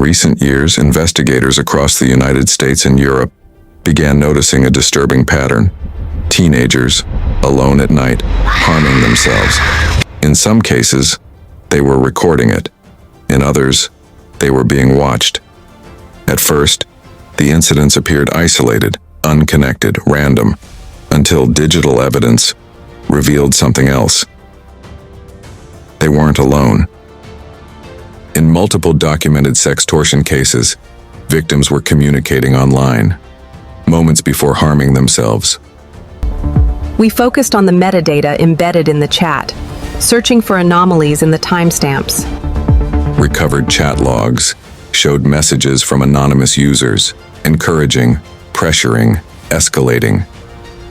recent years, investigators across the United States and Europe began noticing a disturbing pattern. Teenagers, alone at night, harming themselves. In some cases, they were recording it. In others, they were being watched. At first, the incidents appeared isolated, unconnected, random, until digital evidence revealed something else. They weren't alone. In multiple documented sextortion cases, victims were communicating online, moments before harming themselves. We focused on the metadata embedded in the chat, searching for anomalies in the timestamps. Recovered chat logs showed messages from anonymous users, encouraging, pressuring, escalating.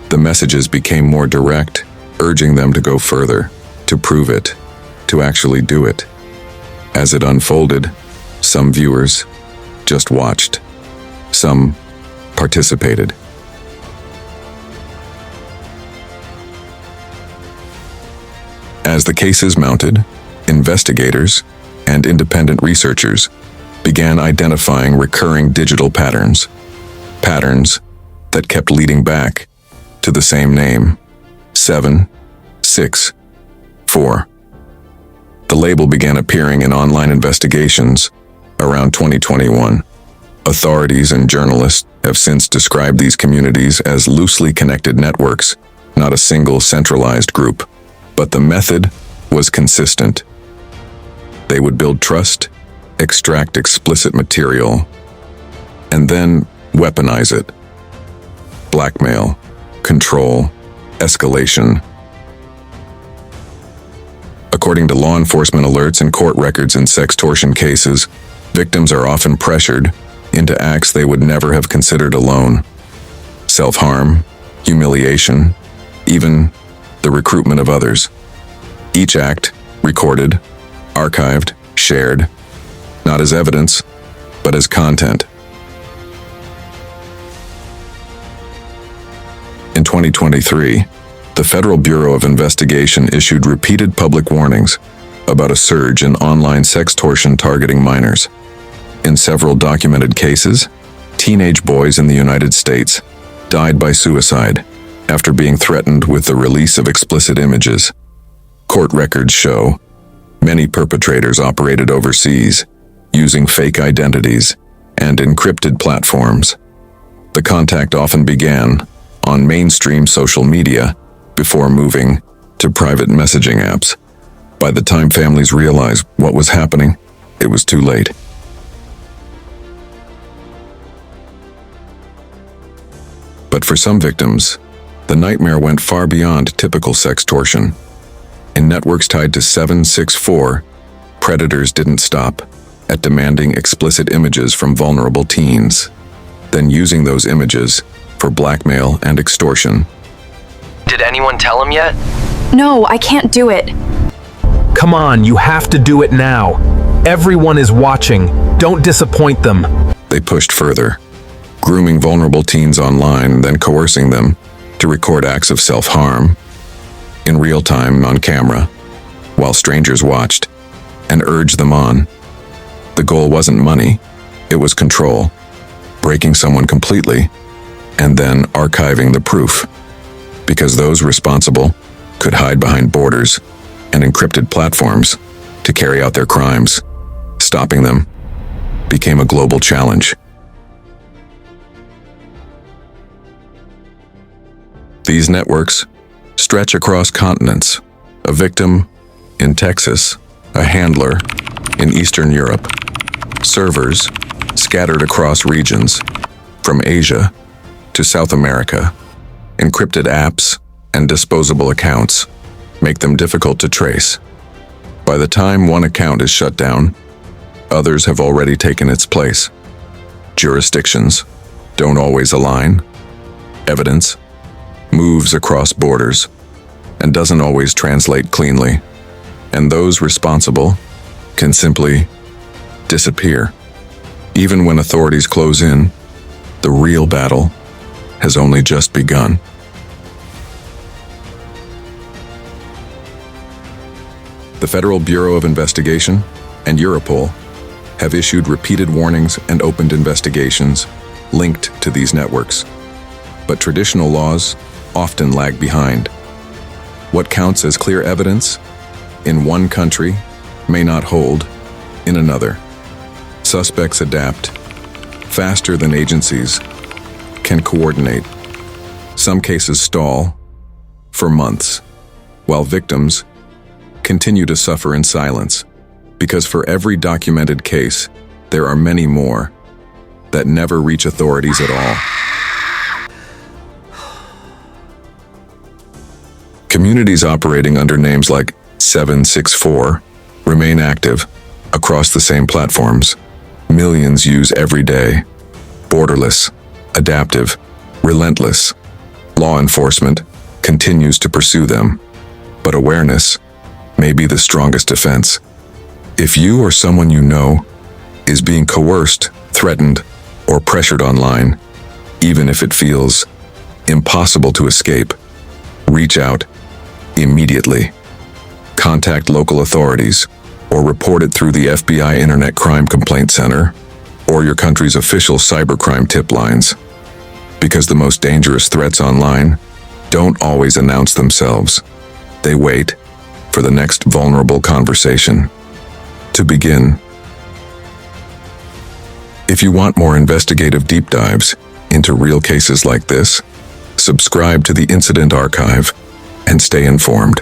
The messages became more direct, urging them to go further, to prove it, to actually do it. As it unfolded, some viewers just watched. Some participated. As the cases mounted, investigators and independent researchers began identifying recurring digital patterns. Patterns that kept leading back to the same name, 764. The label began appearing in online investigations around 2021. Authorities and journalists have since described these communities as loosely connected networks, not a single centralized group. But the method was consistent. They would build trust, extract explicit material, and then weaponize it. Blackmail, control, escalation. According to law enforcement alerts and court records in sextortion cases, victims are often pressured into acts they would never have considered alone. Self-harm, humiliation, even the recruitment of others. Each act recorded, archived, shared, not as evidence, but as content. In 2023, the Federal Bureau of Investigation issued repeated public warnings about a surge in online sextortion targeting minors. In several documented cases, teenage boys in the United States died by suicide after being threatened with the release of explicit images. Court records show many perpetrators operated overseas, using fake identities and encrypted platforms. The contact often began on mainstream social media before moving to private messaging apps. By the time families realized what was happening, it was too late. But for some victims, the nightmare went far beyond typical sextortion. In networks tied to 764, predators didn't stop at demanding explicit images from vulnerable teens, then using those images for blackmail and extortion. Did anyone tell him yet? No, I can't do it. Come on, you have to do it now. Everyone is watching. Don't disappoint them. They pushed further, grooming vulnerable teens online, then coercing them to record acts of self-harm in real time on camera, while strangers watched, and urged them on. The goal wasn't money, it was control, breaking someone completely, and then archiving the proof, because those responsible could hide behind borders and encrypted platforms to carry out their crimes. Stopping them became a global challenge. These networks stretch across continents, a victim in Texas, a handler in Eastern Europe, servers scattered across regions, from Asia to South America. Encrypted apps and disposable accounts make them difficult to trace. By the time one account is shut down, others have already taken its place. Jurisdictions don't always align. Evidence moves across borders and doesn't always translate cleanly. And those responsible can simply disappear. Even when authorities close in, the real battle has only just begun. The Federal Bureau of Investigation and Europol have issued repeated warnings and opened investigations linked to these networks. But traditional laws often lag behind. What counts as clear evidence in one country may not hold in another. Suspects adapt faster than agencies can coordinate. Some cases stall for months, while victims continue to suffer in silence, because for every documented case, there are many more that never reach authorities at all. Communities operating under names like 764 remain active across the same platforms. Millions use every day. Borderless, adaptive, relentless. Law enforcement continues to pursue them, but awareness may be the strongest defense. If you or someone you know is being coerced, threatened, or pressured online, even if it feels impossible to escape, reach out immediately. Contact local authorities or report it through the FBI Internet Crime Complaint Center or your country's official cybercrime tip lines. Because the most dangerous threats online don't always announce themselves. They wait for the next vulnerable conversation to begin. If you want more investigative deep dives into real cases like this, subscribe to the Incident Archive and stay informed.